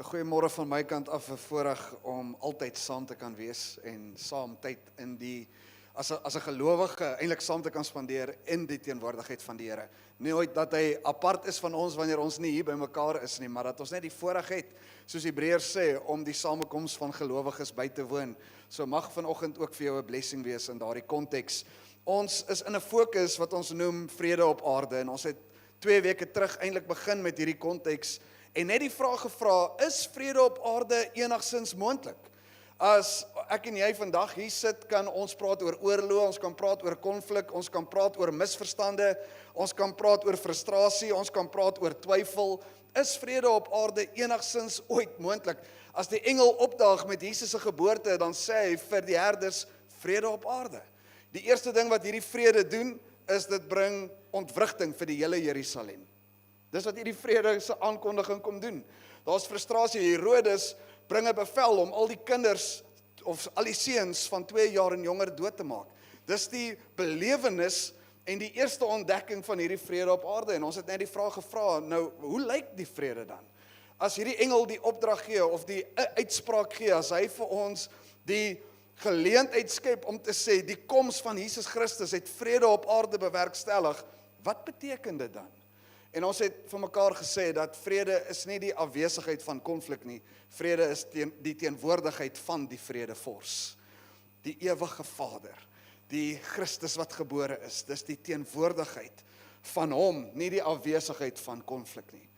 'n Goeiemôre van my kant af, 'n voorreg om altyd saam te kan wees en saam tyd in die as 'n gelowige eintlik saam te kan spandeer in die teenwoordigheid van die Here. Nie ooit dat hy apart is van ons wanneer ons nie hier by mekaar is nie, maar dat ons net die voorreg het, soos Hebreërs sê, om die samekoms van gelowiges by te woon. So mag vanoggend ook vir jou 'n blessing wees in daardie konteks. Ons is in 'n fokus wat ons noem vrede op aarde en ons het 2 weke terug eintlik begin met hierdie konteks en net die vraag gevra, is vrede op aarde enigsins moontlik? As ek en jy vandag hier sit, kan ons praat oor oorlog, ons kan praat oor konflik, ons kan praat oor misverstande, ons kan praat oor frustrasie, ons kan praat oor twyfel. Is vrede op aarde enigsins ooit moontlik? As die engel opdaag met Jesus se geboorte, dan sê hy vir die herders, vrede op aarde. Die eerste ding wat hierdie vrede doen, is dit bring ontwrigting vir die hele Jerusalem. Dis wat hierdie vrede se aankondiging kom doen. Daar's frustrasie. Herodes bring 'n bevel om al die kinders of al die seuns van 2 jaar en jonger dood te maak. Dis die belewenis en die eerste ontdekking van hierdie vrede op aarde. En ons het net die vraag gevra, nou, hoe lyk die vrede dan? As hierdie engel die opdrag gee of die uitspraak gee, as hy vir ons die geleentheid skep om te sê, die koms van Jesus Christus het vrede op aarde bewerkstellig, wat beteken dit dan? En ons het vir mekaar gesê dat vrede is nie die afwesigheid van konflik nie, vrede is die teenwoordigheid van die vredevors, die ewige Vader, die Christus wat gebore is, dis die teenwoordigheid van hom, nie die afwesigheid van konflik nie.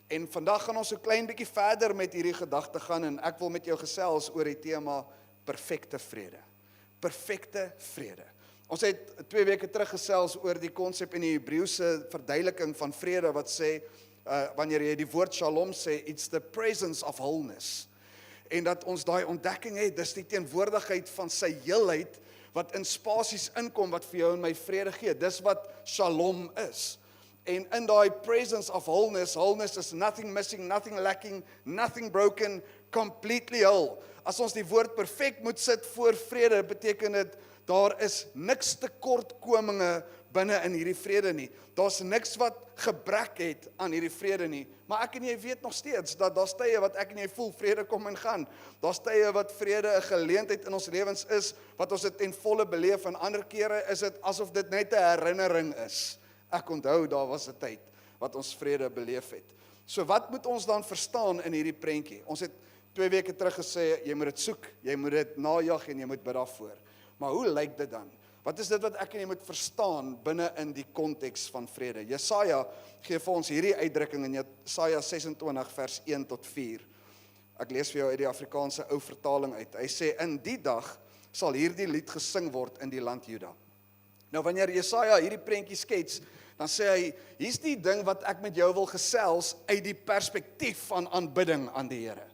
En vandag gaan ons so klein bietjie verder met hierdie gedagte gaan en ek wil met jou gesels oor die tema perfekte vrede. Perfekte vrede. Ons het 2 weke terug gesels oor die konsep in die Hebreëse verduideliking van vrede wat sê, wanneer jy die woord shalom sê, it's the presence of wholeness. En dat ons daai ontdekking het, dis die teenwoordigheid van sy heelheid, wat in spasies inkom, wat vir jou en my vrede gee. Dis wat shalom is. En in daai presence of wholeness, wholeness is nothing missing, nothing lacking, nothing broken, completely whole. As ons die woord perfek moet sit voor vrede, beteken dit, daar is niks tekortkominge binne in hierdie vrede nie. Daar's niks wat gebrek het aan hierdie vrede nie. Maar ek en jy weet nog steeds, dat daar's tye wat ek en jy voel, vrede kom en gaan. Daar's tye wat vrede 'n geleentheid in ons lewens is, wat ons dit ten volle beleef, en ander kere is dit asof dit net 'n herinnering is. Ek onthou, daar was 'n tyd wat ons vrede beleef het. So wat moet ons dan verstaan in hierdie prentjie? Ons het 2 weke terug gesê, jy moet dit soek, jy moet dit najag en jy moet bid daarvoor. Maar hoe lyk dit dan? Wat is dit wat ek en jy moet verstaan binne in die konteks van vrede? Jesaja gee vir ons hierdie uitdrukking in Jesaja 26 vers 1 tot 4. Ek lees vir jou uit die Afrikaanse ou vertaling uit. Hy sê, in die dag sal hierdie lied gesing word in die land Juda. Nou wanneer Jesaja hierdie prentjie skets, dan sê hy, hier's die ding wat ek met jou wil gesels uit die perspektief van aanbidding aan die Here.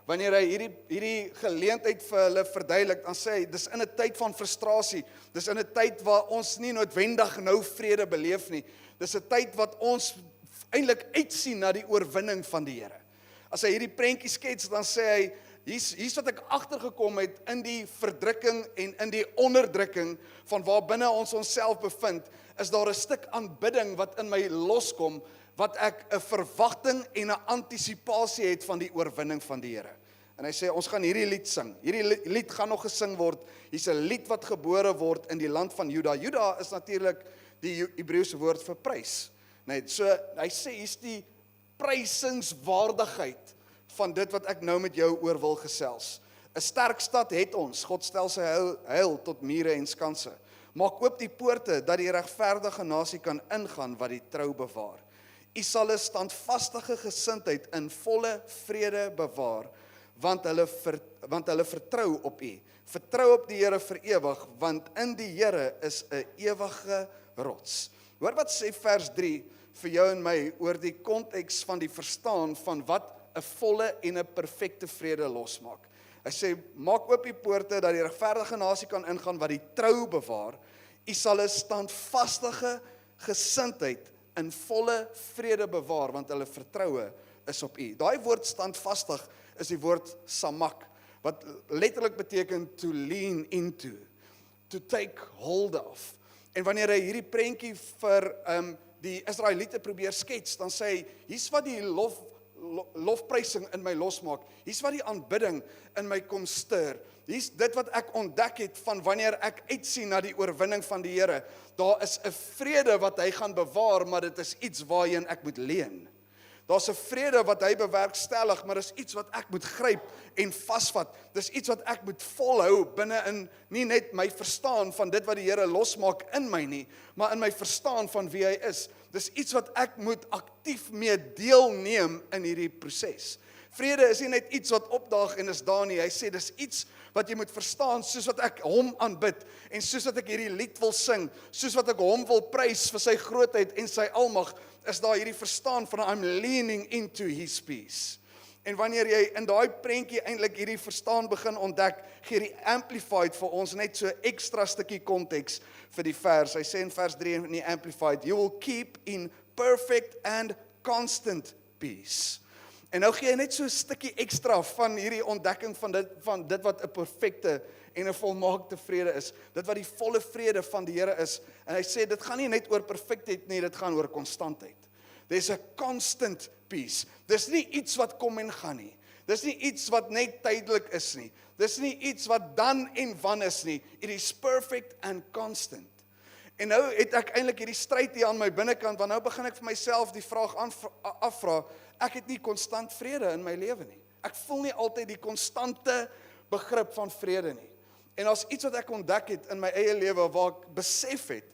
Wanneer hy hierdie geleentheid vir hulle verduidelik, dan sê hy, dis in 'n tyd van frustrasie, dis in 'n tyd waar ons nie noodwendig nou vrede beleef nie, dis 'n tyd wat ons eintlik uitsien na die oorwinning van die Here. As hy hierdie prentjie skets, dan sê hy, hier's wat ek agtergekom het in die verdrukking en in die onderdrukking van waar binne ons onsself bevind, is daar 'n stuk aanbidding wat in my loskom, wat ek 'n verwagting en 'n antisisipasie het van die oorwinning van die Here. En hy sê, ons gaan hierdie lied sing. Hierdie lied gaan nog gesing word. Hier's 'n lied wat gebore word in die land van Juda. Juda is natuurlik die Hebreëse woord vir prys. Nee, so hy sê, hier's die prysingswaardigheid van dit wat ek nou met jou oor wil gesels. 'n Sterk stad het ons. God stel sy heil tot mure en skanse. Maak oop die poorte, dat die regverdige nasie kan ingaan wat die trou bewaar. U sal 'n standvastige gesindheid in volle vrede bewaar, want hulle vertrou op U. Vertrou op die Here vir ewig, want in die Here is 'n ewige rots. Hoor wat sê vers 3 vir jou en my oor die konteks van die verstaan van wat 'n volle en 'n perfekte vrede losmaak. Hy sê, maak oop die poorte, dat die regverdige nasie kan ingaan wat die trou bewaar. U sal 'n standvastige gesindheid in volle vrede bewaar, want hulle vertroue is op U. Daai woord standvastig is die woord samak, wat letterlik beteken to lean into, to take hold of. En wanneer hy hierdie prentjie vir die Israeliete probeer skets, dan sê hy, hier's wat die lofprysing in my losmaak. Hier's wat die aanbidding in my kom stuur. Hier's dit wat ek ontdek het van wanneer ek uitsien na die oorwinning van die Here. Daar is 'n vrede wat hy gaan bewaar, maar dit is iets waarheen ek moet leun. Daar's 'n vrede wat hy bewerkstellig, maar dis iets wat ek moet gryp en vasvat. Dis iets wat ek moet volhou binne in nie net my verstaan van dit wat die Here losmaak in my nie, maar in my verstaan van wie hy is. Dis iets wat ek moet aktief mee deelneem in hierdie proses. Vrede is nie net iets wat opdaag en is daar nie. Hy sê dis iets wat jy moet verstaan, soos wat ek hom aanbid en soos wat ek hierdie lied wil sing, soos wat ek hom wil prys vir sy grootheid en sy almag, is daar hierdie verstaan van I'm leaning into his peace. En wanneer jy in daai prentjie eintlik hierdie verstaan begin ontdek, gee die Amplified vir ons net so ekstra stukkie konteks vir die vers. Hy sê in vers 3 in die Amplified, you will keep in perfect and constant peace. En nou gee hy net so 'n stukkie ekstra van hierdie ontdekking van dit wat 'n perfekte en 'n volmaakte vrede is. Dit wat die volle vrede van die Here is. En hy sê dit gaan nie net oor perfektheid nie, dit gaan oor konstantheid. There's a constant peace. Dis nie iets wat kom en gaan nie. Dis nie iets wat net tydelik is nie. Dis nie iets wat dan en wan is nie. It is perfect and constant. En nou het ek eintlik hierdie stryd hier aan my binnekant, want nou begin ek vir myself die vraag afvra, ek het nie konstant vrede in my lewe nie. Ek voel nie altyd die konstante begrip van vrede nie. En as iets wat ek ontdek het in my eie lewe, waar ek besef het,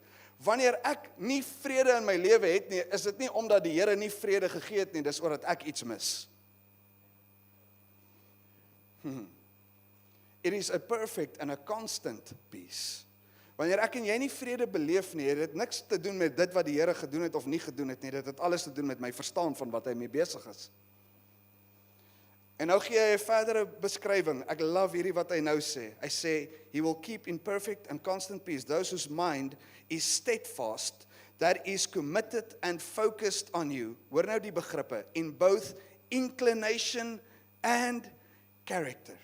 wanneer ek nie vrede in my lewe het nie, is dit nie omdat die Here nie vrede gegee het nie, dis omdat ek iets mis. It is a perfect and a constant peace. Wanneer ek en jy nie vrede beleef nie, het dit niks te doen met dit wat die Here gedoen het of nie gedoen het nie, dit het alles te doen met my verstaan van wat hy mee besig is. En nou gee hy 'n verdere beskrywing. Ek love hierdie wat hy nou sê. Hy sê, he will keep in perfect and constant peace those whose mind is steadfast, that is committed and focused on you. Hoor nou die begrippe, in both inclination and character.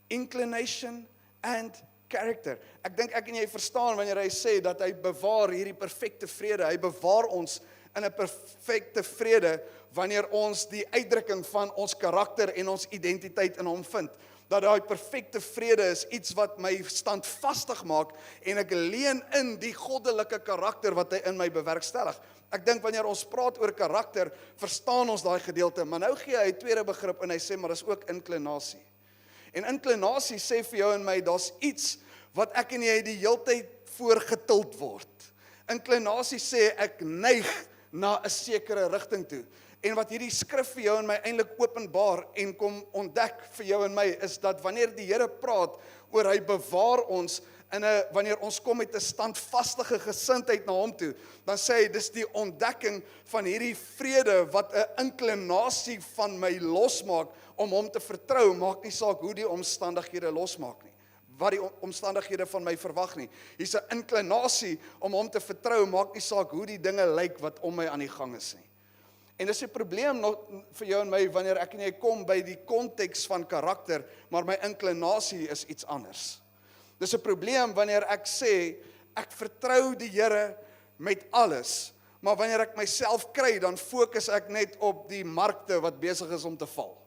Inclination and character. Ek dink ek en jy verstaan wanneer hy sê dat hy bewaar hierdie perfekte vrede. Hy bewaar ons in 'n perfekte vrede wanneer ons die uitdrukking van ons karakter en ons identiteit in hom vind. Dat daai perfekte vrede is iets wat my standvastig maak en ek leun in die goddelike karakter wat hy in my bewerkstellig. Ek dink wanneer ons praat oor karakter, verstaan ons daai gedeelte, maar nou gee hy 'n tweede begrip en hy sê maar dis ook inklinasie. En inklinasie sê vir jou en my, daar's iets wat ek en jy die heeltyd voorgetild word. Inklinasie sê ek neig na 'n sekere rigting toe. En wat hierdie skrif vir jou en my eintlik openbaar en kom ontdek vir jou en my, is dat wanneer die Here praat oor hy bewaar ons wanneer ons kom met 'n standvastige gesindheid na hom toe, dan sê hy dis die ontdekking van hierdie vrede wat 'n inklinasie van my losmaak om hom te vertrou, maak nie saak hoe die omstandighede losmaak nie. Wat die omstandighede van my verwag nie. Hier's 'n inklinasie om hom te vertrou, maak nie saak hoe die dinge lyk wat om my aan die gang is nie. En dis 'n probleem nog vir jou en my wanneer ek en jy kom by die konteks van karakter, maar my inklinasie is iets anders. Dis 'n probleem wanneer ek sê ek vertrou die Here met alles, maar wanneer ek myself kry, dan fokus ek net op die markte wat besig is om te val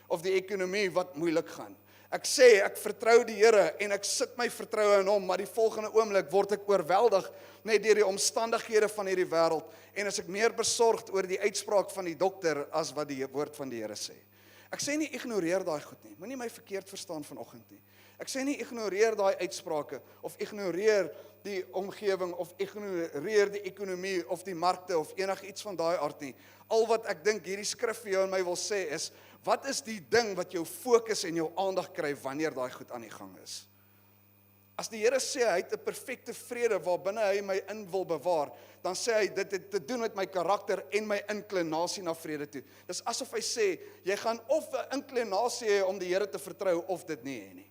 of die ekonomie wat moeilik gaan. Ek sê ek vertrou die Here en ek sit my vertroue in hom, maar die volgende oomblik word ek oorweldig net deur die omstandighede van hierdie wêreld en as ek meer besorgd oor die uitspraak van die dokter as wat die woord van die Here sê. Ek sê nie ignoreer daai goed nie. Moenie my verkeerd verstaan vanoggend nie. Ek sê nie ignoreer daai uitsprake of ignoreer die omgewing of ignoreer die ekonomie of die markte of enigiets van daai aard nie. Al wat ek dink hierdie skrif vir jou en my wil sê is, wat is die ding wat jou fokus en jou aandag kry wanneer daai goed aan die gang is? As die Here sê hy het 'n perfekte vrede waarbinne hy my in wil bewaar, dan sê hy dit het te doen met my karakter en my inklinasie na vrede toe. Dis asof hy sê, jy gaan of 'n inklinasie hê om die Here te vertrou of dit nie hê nie.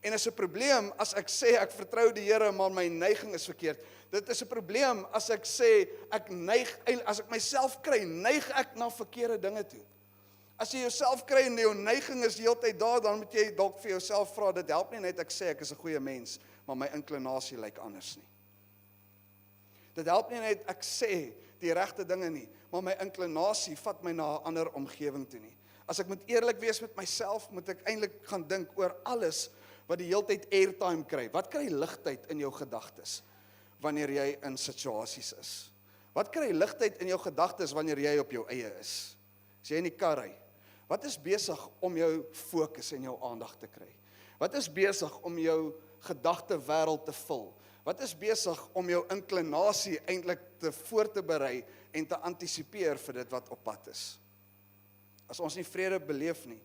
En is 'n probleem as ek sê ek vertrou die Here, maar my neiging is verkeerd. Dit is 'n probleem as ek sê ek neig, as ek myself kry, neig ek na verkeerde dinge toe. As jy jouself kry en jou neiging is die hele tyd daar, dan moet jy dalk vir jouself vra, dit help nie net ek sê ek is 'n goeie mens, maar my inklinasie lyk anders nie. Dit help nie net ek sê die regte dinge nie, maar my inklinasie vat my na 'n ander omgewing toe nie. As ek moet eerlik wees met myself, moet ek eintlik gaan dink oor alles wat die heeltyd airtime kry. Wat kry ligtheid in jou gedagtes wanneer jy in situasies is? Wat kry ligtheid in jou gedagtes wanneer jy op jou eie is? As jy in die kar ry, wat is besig om jou fokus en jou aandag te kry? Wat is besig om jou gedagtewêreld te vul? Wat is besig om jou inklinasie eintlik voor te berei en te antisipeer vir dit wat op pad is? As ons nie vrede beleef nie,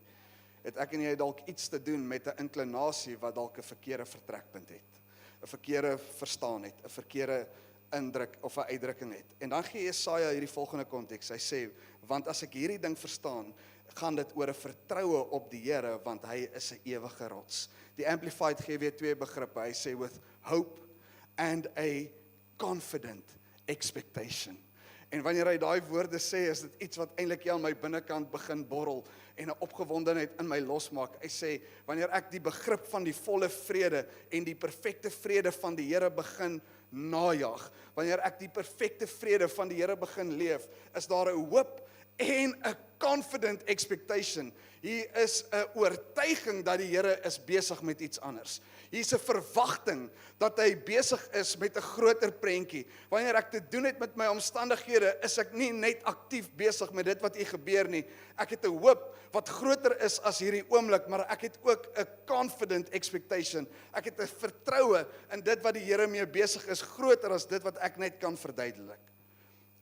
het ek en jy dalk iets te doen met 'n inklinasie wat dalk 'n verkeerde vertrekpunt het, 'n verkeerde verstaan het, 'n verkeerde indruk of 'n uitdrukking het. En dan gee Jesaja hierdie volgende konteks. Hy sê, want as ek hierdie ding verstaan, gaan dit oor 'n vertroue op die Here, want hy is 'n ewige rots. Die Amplified gee weer twee begrippe. Hy sê with hope and a confident expectation. En wanneer hy daai woorde sê, is dit iets wat eintlik aan my binnekant begin borrel en 'n opgewondenheid in my losmaak. Hy sê, wanneer ek die begrip van die volle vrede en die perfekte vrede van die Here begin najag, wanneer ek die perfekte vrede van die Here begin leef, is daar 'n hoop en 'n confident expectation. Hier is 'n oortuiging dat die Here is besig met iets anders. Hier is 'n verwagting dat hy besig is met 'n groter prentjie. Wanneer ek te doen het met my omstandighede, is ek nie net aktief besig met dit wat hier gebeur nie. Ek het 'n hoop wat groter is as hierdie oomblik, maar ek het ook 'n confident expectation. Ek het 'n vertroue in dit wat die Here mee besig is, groter as dit wat ek net kan verduidelik.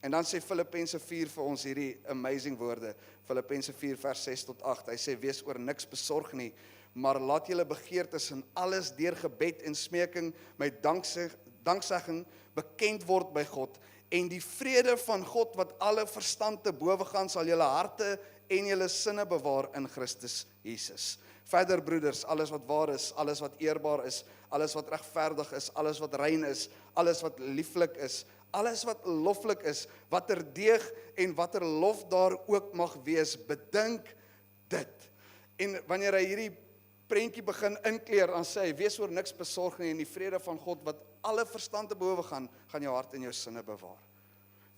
En dan sê Filippense 4 vir ons hierdie amazing woorde. Filippense 4 vers 6 tot 8. Hy sê, wees oor niks besorg nie, maar laat julle begeertes in alles deur gebed en smeking met danksegging bekend word by God. En die vrede van God wat alle verstand te bowe gaan, sal julle harte en julle sinne bewaar in Christus Jesus. Verder broeders, alles wat waar is, alles wat eerbaar is, alles wat regverdig is, alles wat rein is, alles wat lieflik is, alles wat loflik is, watter deeg en watter lof daar ook mag wees, bedink dit. En wanneer hy hierdie prentjie begin inkleer, dan sê hy, wees oor niks besorg nie, en die vrede van God wat alle verstand te bowe gaan jou hart en jou sinne bewaar.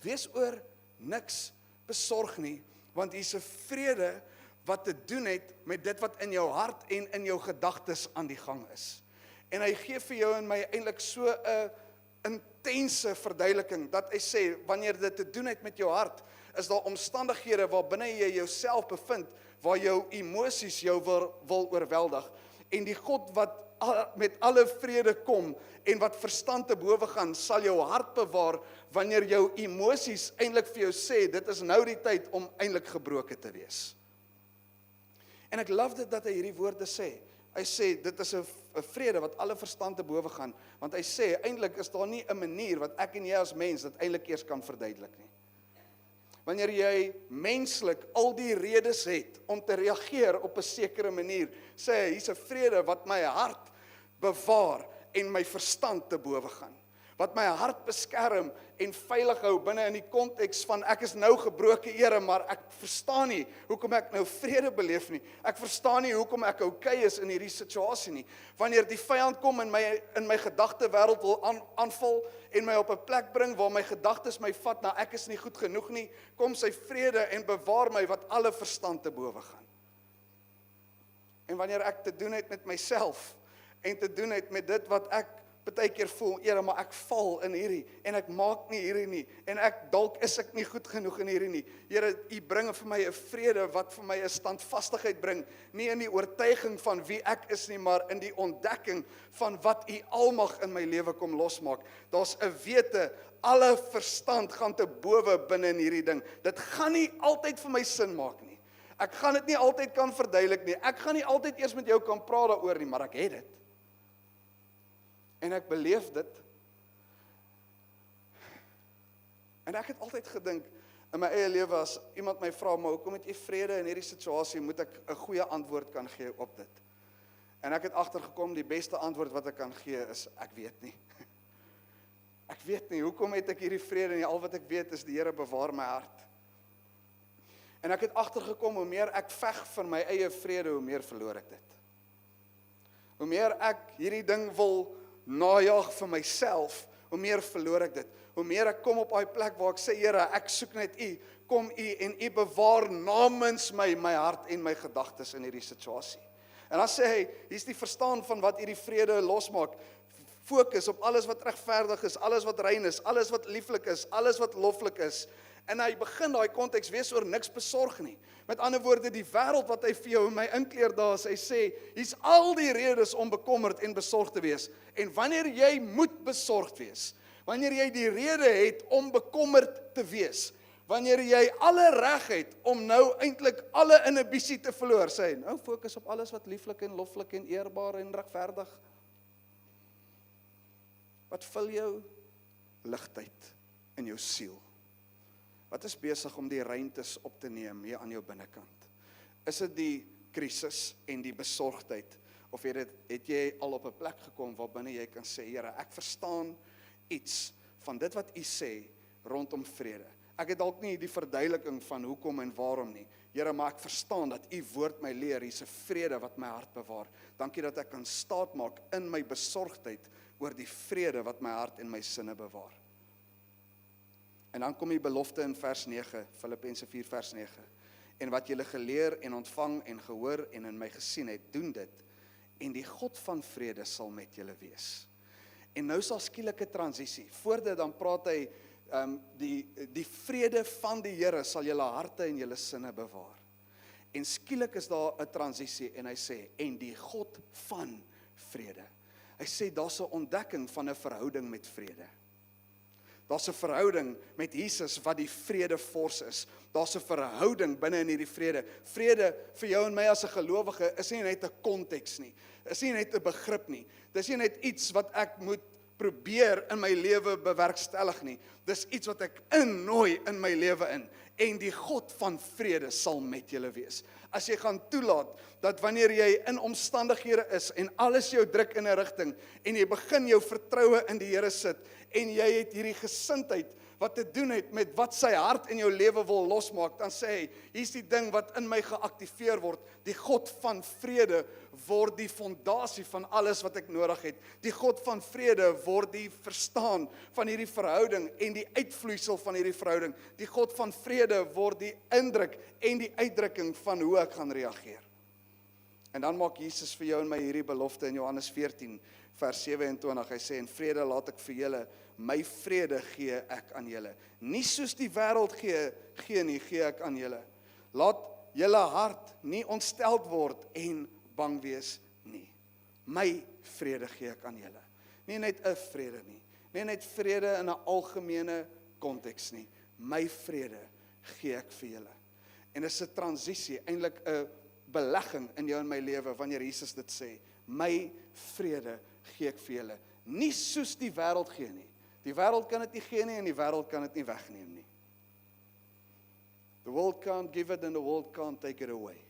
Wees oor niks besorg nie, want hier is 'n vrede wat te doen het met dit wat in jou hart en in jou gedagtes aan die gang is. En hy gee vir jou en my eintlik so 'n intense verduideliking, dat hy sê, wanneer dit te doen het met jou hart, is daar omstandighede waar binne jy jouself bevind, waar jou emosies jou wil oorweldig, en die God wat met alle vrede kom, en wat verstand te bowe gaan, sal jou hart bewaar, wanneer jou emosies eintlik vir jou sê, dit is nou die tyd om eintlik gebroken te wees. En ek love dit dat hy hierdie woorde sê. Hy sê, dit is 'n vrede wat alle verstand te bowe gaan, want hy sê, eintlik is daar nie 'n manier wat ek en jy as mens dit eintlik eers kan verduidelik nie. Wanneer jy menslik al die redes het om te reageer op 'n sekere manier, sê hy, hier's 'n vrede wat my hart bewaar en my verstand te bowe gaan. Wat my hart beskerm en veilig hou binne in die konteks van ek is nou gebroke, Here, maar ek verstaan nie hoekom ek nou vrede beleef nie. Ek verstaan nie hoekom ek okay is in hierdie situasie nie. Wanneer die vyand kom en my gedagtewêreld wil aanval en my op 'n plek bring waar my gedagtes my vat na ek is nie goed genoeg nie, kom sy vrede en bewaar my wat alle verstand te bowe gaan. En wanneer ek te doen het met myself en te doen het met dit wat ek partykeer voel, Here, maar ek val in hierdie, en ek maak nie hierdie nie, en dalk is ek nie goed genoeg in hierdie nie. Here, U bring vir my 'n vrede wat vir my 'n standvastigheid bring, nie in die oortuiging van wie ek is nie, maar in die ontdekking van wat U almag in my lewe kom losmaak. Daar's 'n wete, alle verstand gaan te bowe binne in hierdie ding. Dit gaan nie altyd vir my sin maak nie. Ek gaan dit nie altyd kan verduidelik nie. Ek gaan nie altyd eers met jou kan praat daaroor nie, maar ek het dit. En ek beleef dit. En ek het altyd gedink, in my eie lewe, as iemand my vra, maar hoekom het jy vrede in hierdie situasie, moet ek 'n goeie antwoord kan gee op dit. En ek het agtergekom, die beste antwoord wat ek kan gee is, ek weet nie. Ek weet nie, hoekom het ek hierdie vrede nie, al wat ek weet is, die Here bewaar my hart. En ek het agtergekom, hoe meer ek veg vir my eie vrede, hoe meer verloor ek dit. Hoe meer ek hierdie ding wil najag vir myself, hoe meer verloor ek dit. hoe meer ek kom op daai plek waar ek sê, Here, ek soek net U, kom U en U bewaar namens my hart en my gedagtes in hierdie situasie. En dan sê hy, hier's die verstaan van wat hierdie vrede losmaak. Fokus op alles wat regverdig is, alles wat rein is, alles wat lieflik is, alles wat loflik is. En hy begin daai konteks wees oor niks besorg nie. Met ander woorde, die wêreld wat hy vir jou en my inkleer daar is, hy sê, hier's al die redes om bekommerd en besorgd te wees. En wanneer jy moet besorgd wees, wanneer jy die rede het om bekommerd te wees, wanneer jy alle reg het om nou eintlik alle inhibisie te verloor, sê hy, nou fokus op alles wat lieflik en loflik en eerbaar en regverdig. Wat vul jou ligtheid in jou siel? Wat is besig om die ruimtes op te neem hier aan jou binnekant? Is dit die krisis en die besorgdheid? Of het jy al op 'n plek gekom waar binne jy kan sê, Here, ek verstaan iets van dit wat U sê rondom vrede. Ek het dalk nie die verduideliking van hoekom en waarom nie. Here, maar ek verstaan dat U woord my leer, hier's 'n vrede wat my hart bewaar. Dankie dat ek kan staat maak in my besorgdheid oor die vrede wat my hart en my sinne bewaar. En dan kom die belofte in vers 9, Filippense 4 vers 9. En wat julle geleer en ontvang en gehoor en in my gesien het, doen dit. En die God van vrede sal met julle wees. En nou is daar skielike transisie. Voor dit dan praat hy, die vrede van die Here sal julle harte en julle sinne bewaar. En skielik is daar 'n transisie en hy sê, en die God van vrede. Hy sê, daar's 'n ontdekking van 'n verhouding met vrede. Daar's 'n verhouding met Jesus wat die vredevors is. Daar's 'n verhouding binne in hierdie vrede. Vrede vir jou en my as 'n gelowige is nie net 'n konteks nie. Is nie net 'n begrip nie. Dis nie net iets wat ek moet probeer in my lewe bewerkstellig nie. Dis iets wat ek innooi in my lewe in. En die God van vrede sal met julle wees. As jy gaan toelaat dat wanneer jy in omstandighede is en alles jou druk in 'n rigting en jy begin jou vertroue in die Here sit en jy het hierdie gesindheid wat te doen het met wat sy hart in jou lewe wil losmaak, dan sê hy, hier's die ding wat in my geaktiveer word. Die God van vrede word die fondasie van alles wat ek nodig het. Die God van vrede word die verstaan van hierdie verhouding en die uitvloeisel van hierdie verhouding. Die God van vrede word die indruk en die uitdrukking van hoe ek gaan reageer. En dan maak Jesus vir jou en my hierdie belofte in Johannes 14 vers 27. Hy sê, en vrede laat ek vir julle, my vrede gee ek aan julle. Nie soos die wêreld gee nie, gee ek aan julle. Laat julle hart nie ontsteld word en bang wees nie. My vrede gee ek aan julle. Nie net 'n vrede nie. Nie net vrede in 'n algemene konteks nie. My vrede gee ek vir julle. En dit is 'n transisie, eintlik 'n belegging in jou en my lewe wanneer Jesus dit sê. My vrede gee ek vir julle. Nie soos die wêreld gee nie. Die wêreld kan dit nie gee nie en die wêreld kan dit nie wegneem nie. The world can't give it and the world can't take it away.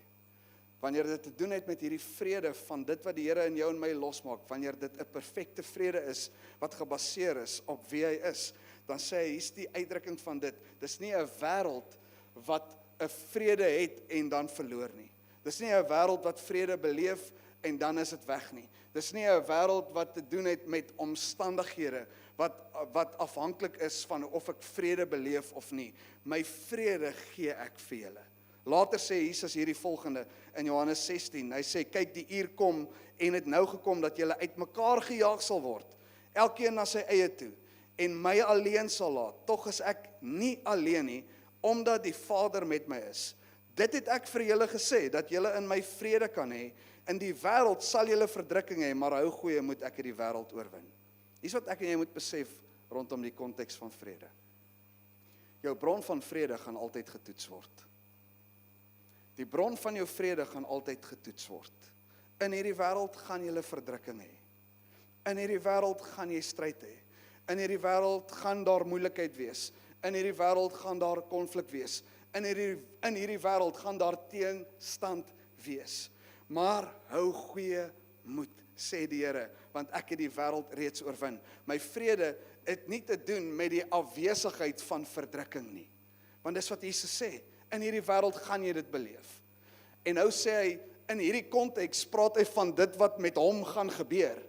Wanneer dit te doen het met hierdie vrede van dit wat die Here in jou en my losmaak, wanneer dit 'n perfekte vrede is wat gebaseer is op wie hy is, dan sê hy, hier's die uitdrukking van dit. Dis nie 'n wêreld wat 'n vrede het en dan verloor nie. Dis nie 'n wêreld wat vrede beleef en dan is dit weg nie. Dis nie 'n wêreld wat te doen het met omstandighede wat afhanklik is van of ek vrede beleef of nie. My vrede gee ek vir julle. Later sê Jesus hierdie volgende in Johannes 16. Hy sê, kyk, die uur kom en het nou gekom dat julle uitmekaar gejaag sal word. Elkeen na sy eie toe en my alleen sal laat. Tog is ek nie alleen nie, omdat die Vader met my is. Dit het ek vir julle gesê, dat julle in my vrede kan hê. In die wêreld sal julle verdrukking hê, maar hou goeie moed, ek het die wêreld oorwin. Dis wat ek en jy moet besef rondom die konteks van vrede. Jou bron van vrede gaan altyd getoets word. Die bron van jou vrede gaan altyd getoets word. In hierdie wêreld gaan jy verdrukking hê. In hierdie wêreld gaan jy stryd hê. In hierdie wêreld gaan daar moeilikheid wees. In hierdie wêreld gaan daar konflik wees. In hierdie wêreld gaan daar teenstand wees. Maar hou goeie moed, sê die Here, want ek het die wêreld reeds oorwin. My vrede het nie te doen met die afwesigheid van verdrukking nie. Want dis wat Jesus sê, in hierdie wêreld gaan jy dit beleef. En nou sê hy, in hierdie konteks praat hy van dit wat met hom gaan gebeur.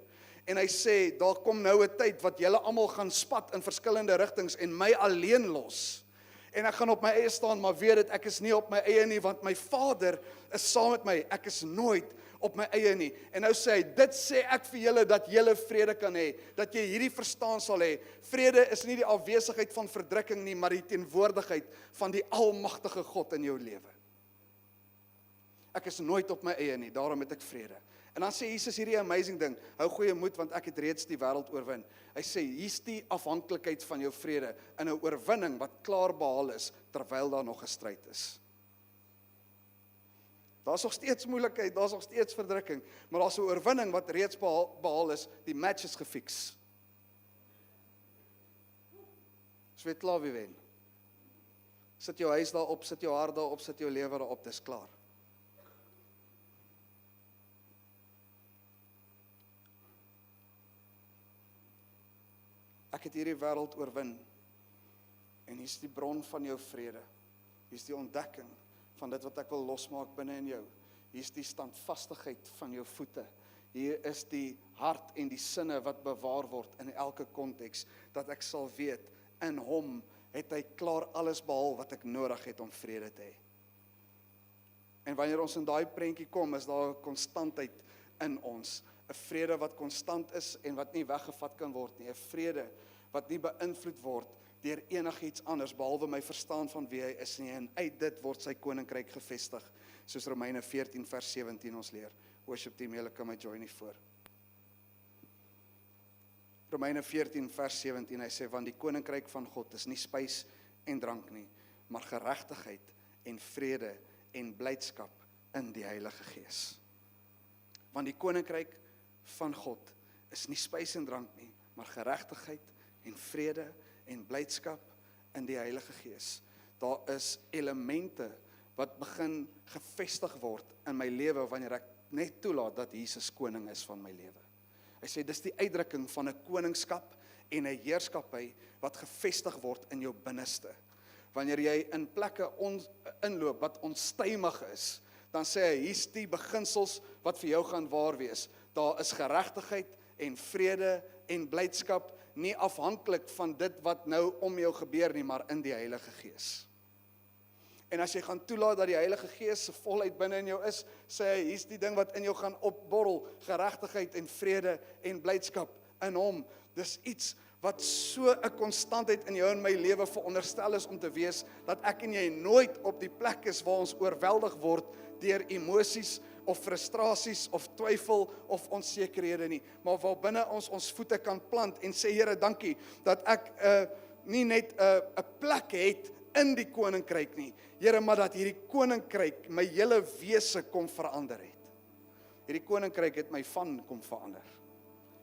En hy sê, daar kom nou 'n tyd wat julle almal gaan spat in verskillende rigtings en my alleen los. En ek gaan op my eie staan, maar weet dit, ek is nie op my eie nie, want my Vader is saam met my. Ek is nooit op my eie nie. En nou sê hy, dit sê ek vir julle, dat julle vrede kan hê, dat jy hierdie verstaan sal hê. Vrede is nie die afwesigheid van verdrukking nie, maar die teenwoordigheid van die almagtige God in jou lewe. Ek is nooit op my eie nie, daarom het ek vrede. En dan sê Jesus hierdie amazing ding, hou goeie moed, want ek het reeds die wêreld oorwin. Hy sê, hier's die afhanklikheid van jou vrede, in 'n oorwinning wat klaar behaal is, terwyl daar nog 'n stryd is. Daar's nog steeds moeilikheid, daar's nog steeds verdrukking, maar daar's 'n oorwinning wat reeds behaal is, die match is gefiks. Jy weet klaar wie wen. Sit jou huis daarop, sit jou hart daarop, sit jou lewe daarop, dis klaar. Ek het hierdie wêreld oorwin, en hier's die bron van jou vrede. Hier's die ontdekking van dit wat ek wil losmaak binne in jou. Hier's die standvastigheid van jou voete. Hier is die hart en die sinne wat bewaar word in elke konteks, dat ek sal weet, in hom het hy klaar alles behaal wat ek nodig het om vrede te hê. En wanneer ons in daai prentjie kom, is daar 'n konstantheid in ons. 'n Vrede wat konstant is en wat nie weggevat kan word nie. 'n Vrede wat nie beïnvloed word deur enigiets anders behalwe my verstaan van wie hy is nie. En uit dit word sy koninkryk gevestig, soos Romeine 14 vers 17 ons leer. Worship team, julle kan my join hier voor. Romeine 14 vers 17, hy sê, want die koninkryk van God is nie spys en drank nie, maar geregtigheid en vrede en blydskap in die Heilige Gees. Want die koninkryk van God is nie spys en drank nie, maar geregtigheid en vrede en blydskap in die Heilige Gees. Daar is elemente wat begin gevestig word in my lewe wanneer ek net toelaat dat Jesus koning is van my lewe. Hy sê, dis die uitdrukking van 'n koningskap en 'n heerskappy wat gevestig word in jou binneste. Wanneer jy in plekke inloop wat onstuimig is, dan sê hy, hier's die beginsels wat vir jou gaan waar wees. Daar is geregtigheid en vrede en blydskap, nie afhanklik van dit wat nou om jou gebeur nie, maar in die Heilige Gees. En as jy gaan toelaat dat die Heilige Gees se volheid binne in jou is, sê hy, hier's die ding wat in jou gaan opborrel, geregtigheid en vrede en blydskap in hom. Dis iets wat so 'n konstantheid in jou en my lewe veronderstel is om te wees, dat ek en jy nooit op die plek is waar ons oorweldig word deur emosies of frustrasies of twyfel of onsekerhede nie, maar waar binne ons voete kan plant en sê, Here, dankie dat ek nie net 'n plek het in die koninkryk nie, Here, maar dat hierdie koninkryk my hele wese kom verander het. Hierdie koninkryk het my van kom verander.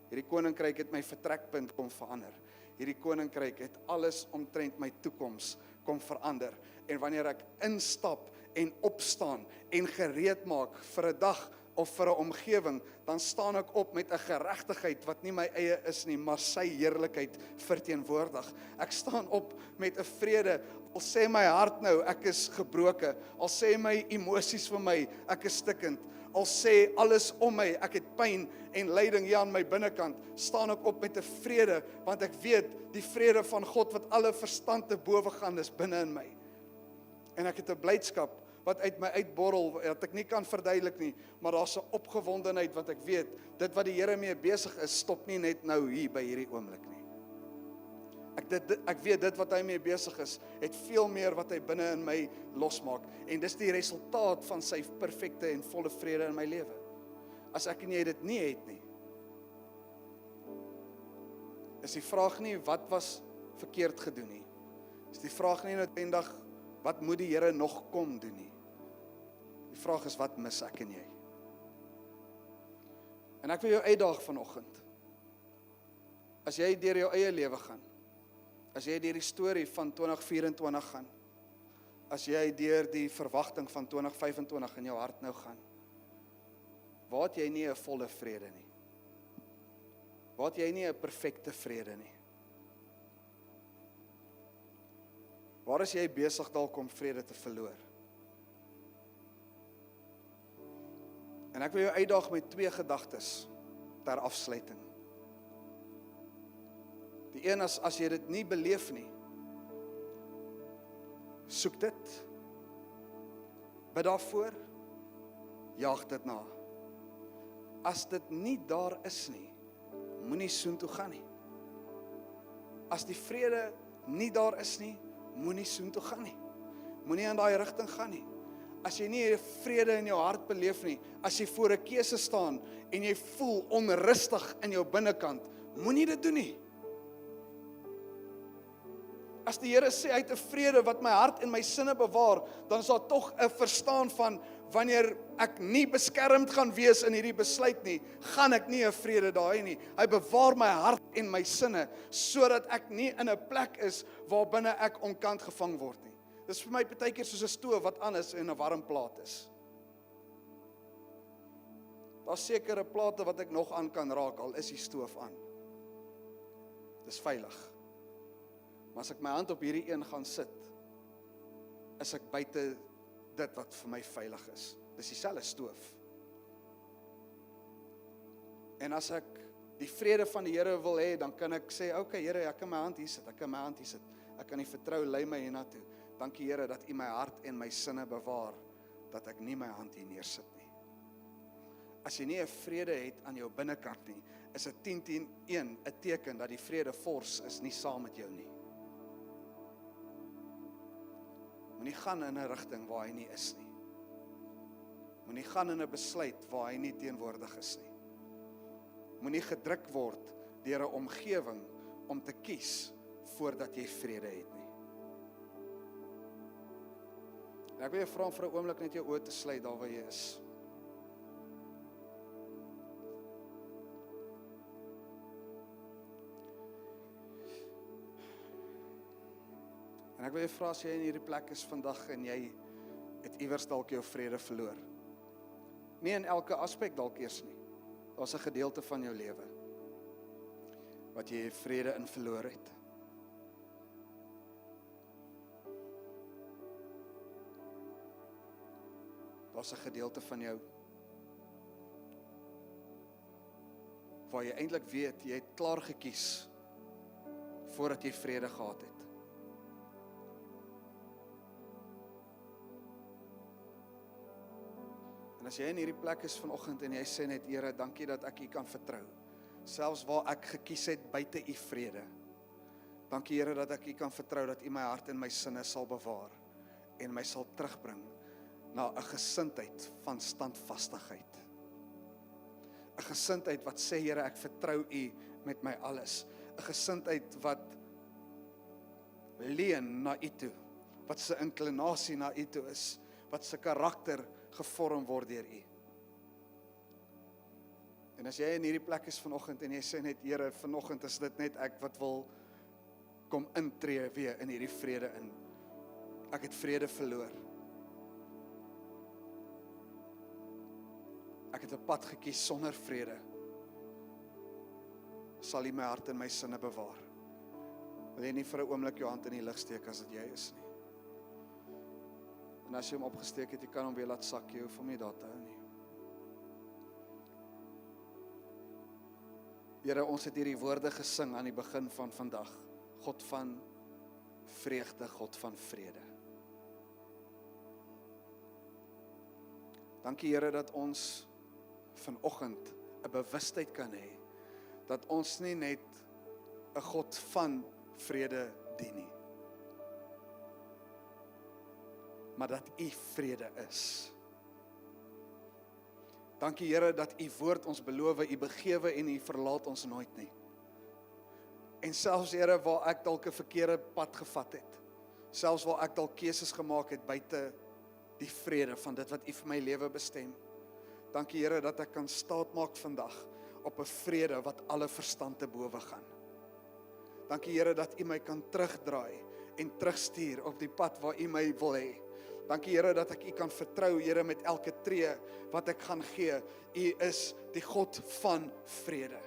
Hierdie koninkryk het my vertrekpunt kom verander. Hierdie koninkryk het alles omtrent my toekoms kom verander. En wanneer ek instap en opstaan en gereed maak vir 'n dag of vir 'n omgewing, dan staan ek op met 'n geregtigheid wat nie my eie is nie, maar sy heerlikheid verteenwoordig. Ek staan op met 'n vrede, al sê my hart nou, ek is gebroken, al sê my emosies vir my, ek is stikkend, al sê alles om my, ek het pyn en lyding hier aan my binnekant, staan ek op met 'n vrede, want ek weet, die vrede van God wat alle verstand te bowe gaan is binne in my. En ek het 'n blydskap wat uit my uitborrel, wat ek nie kan verduidelik nie, maar daar's 'n opgewondenheid wat ek weet, dit wat die Here mee besig is, stop nie net nou hier by hierdie oomblik nie. Ek weet dit wat hy mee besig is, het veel meer wat hy binne in my losmaak, en dis die resultaat van sy perfekte en volle vrede in my lewe. As ek en jy dit nie het nie, is die vraag nie, wat was verkeerd gedoen nie. Is die vraag nie noodwendig, wat moet die Here nog kom doen nie. Die vraag is, wat mis ek en jy? En ek wil jou uitdaag vanoggend. As jy deur jou eie lewe gaan, as jy deur die storie van 2024 gaan, as jy deur die verwagting van 2025 in jou hart nou gaan, waar het jy nie 'n volle vrede nie? Waar het jy nie 'n perfekte vrede nie? Waar is jy besig dalk om vrede te verloor? En ek wil jou uitdaag met 2 gedagtes ter afsluiting. Die een as jy dit nie beleef nie, soek dit, bid daarvoor, jaag dit na. As dit nie daar is nie, moenie soontoe gaan nie. As die vrede nie daar is nie, moenie soontoe gaan nie. Moenie in daai rigting gaan nie. As jy nie vrede in jou hart beleef nie, as jy voor 'n keuse staan en jy voel onrustig in jou binnekant, moenie dit doen nie. As die Here sê hy het 'n vrede wat my hart en my sinne bewaar, dan is daar tog 'n verstaan van wanneer ek nie beskermd gaan wees in hierdie besluit nie, gaan ek nie 'n vrede daai nie. Hy bewaar my hart en my sinne sodat ek nie in 'n plek is waarbinne ek onkant gevang word nie. Dis vir my partykeer soos 'n stoof wat aan is en 'n warm plaat is. Daar's sekere plate wat ek nog aan kan raak al is die stoof aan. Dis veilig. Maar as ek my hand op hierdie een gaan sit, is ek buite dit wat vir my veilig is. Dis dieselfde stoof. En as ek die vrede van die Here wil hê, dan kan ek sê, okay Here, ek kan my hand hier sit, ek kan my hand hier sit. Ek kan U vertrou, lei my hiernatoe. Dankie Here dat U my hart en my sinne bewaar, dat ek nie my hand hier neersit nie. As jy nie 'n vrede het aan jou binnekant nie, is 'n 10-10-1 'n teken dat die vrede fors is nie saam met jou nie. Moenie gaan in 'n rigting waar hy nie is nie. Moenie gaan in 'n besluit waar hy nie teenwoordig is nie. Moenie gedruk word deur 'n omgewing om te kies voordat jy vrede het nie. En ek wil jou vra om vir 'n oomblik net jou oë te sluit daar waar jy is. En ek wil jou vra as jy in hierdie plek is vandag en jy het iewers dalk jou vrede verloor. Nie in elke aspek dalk eers nie. Daar's 'n gedeelte van jou lewe wat jy vrede in verloor het. Daar's 'n gedeelte van jou waar jy eintlik weet jy het klaar gekies voordat jy vrede gehad het. En as jy in hierdie plek is vanoggend en jy sê net Here, dankie dat ek U kan vertrou, selfs waar ek gekies het buite U vrede. Dankie Here dat ek U kan vertrou dat U my hart en my sinne sal bewaar en my sal terugbring na 'n gesindheid van standvastigheid. 'n Gesindheid wat sê Here, ek vertrou U met my alles. 'n Gesindheid wat leun na U toe, wat se inklinasie na U toe is, wat se karakter gevorm word deur U. En as jy in hierdie plek is vanoggend en jy sê net Here, vanoggend is dit net ek wat wil kom intree weer in hierdie vrede in. Ek het vrede verloor. Ek het 'n pad gekies sonder vrede. Sal U my hart en my sinne bewaar. Wil jy nie vir 'n oomblik jou hand in die lug steek as dit jy is nie? En as jy hom opgesteek het, jy kan hom weer laat sak, jy hoef hom nie daar te hou nie. Here, ons het hierdie woorde gesing aan die begin van vandag. God van vreugde, God van vrede. Dankie Here dat ons vanoggend 'n bewustheid kan hê dat ons nie net 'n God van vrede dien nie, maar dat U vrede is. Dankie Here dat U woord ons beloof, U begewe en U verlaat ons nooit nie. En selfs Here waar ek dalk 'n verkeerde pad gevat het, selfs waar ek dalk keuses gemaak het buite die vrede van dit wat U vir my lewe bestem. Dankie Here dat ek kan staatmaak vandag op 'n vrede wat alle verstand te bowe gaan. Dankie Here dat U my kan terugdraai en terugstuur op die pad waar U my wil hê. Dankie Here dat ek U kan vertrou, Here, met elke tree wat ek gaan gee. U is die God van vrede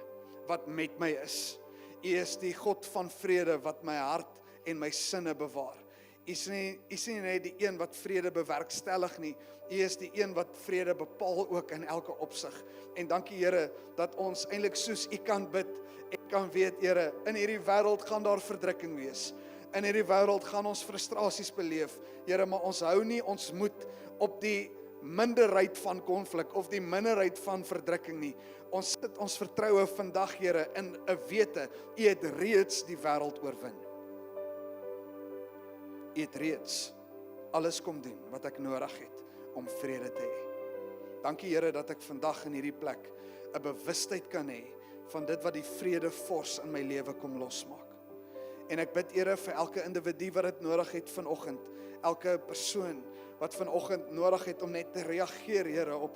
wat met my is. U is die God van vrede wat my hart en my sinne bewaar. U is nie net die een wat vrede bewerkstellig nie, U is die een wat vrede bepaal ook in elke opsig. En dankie Here, dat ons eintlik soos U kan bid, en kan weet Here, in hierdie wêreld gaan daar verdrukking wees. In hierdie wêreld gaan ons frustrasies beleef, Here, maar ons hou nie ons moed op die minderheid van konflik of die minderheid van verdrukking nie. Ons sit ons vertroue vandag, Here, in 'n wete, U het reeds die wêreld oorwin. U het reeds alles kom doen wat ek nodig het om vrede te hê. Dankie Here dat ek vandag in hierdie plek 'n bewustheid kan hê van dit wat die vredevors in my lewe kom losmaak. En ek bid Here vir elke individu wat dit nodig het vanoggend, elke persoon wat vanoggend nodig het om net te reageer, Here, op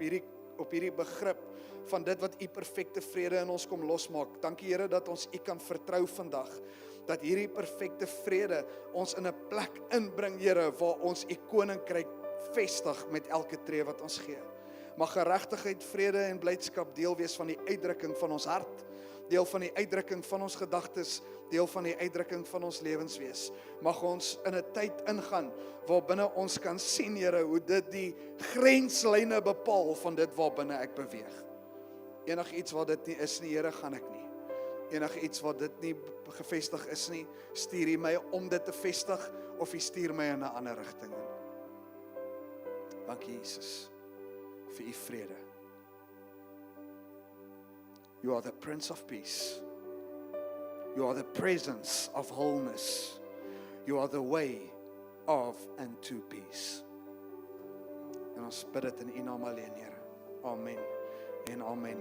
hierdie begrip van dit wat U perfekte vrede in ons kom losmaak. Dankie Here dat ons U kan vertrou vandag, dat hierdie perfekte vrede ons in 'n plek inbring, Here, waar ons U koninkryk vestig met elke tree wat ons gee. Mag geregtigheid, vrede en blydskap deel wees van die uitdrukking van ons hart, deel van die uitdrukking van ons gedagtes, deel van die uitdrukking van ons lewens wees. Mag ons in 'n tyd ingaan waar binne ons kan sien, Here, hoe dit die grenslyne bepaal van dit waar binne ek beweeg. Enigiets wat dit nie is nie, Here, gaan ek nie. Enigiets wat dit nie gevestig is nie, stuur U my om dit te vestig of U stuur my in 'n ander rigting in. Dankie Jesus vir U vrede. You are the Prince of Peace. You are the presence of wholeness. You are the way of and to peace. En ons bid dit in U naam alleen, Here. Amen en amen.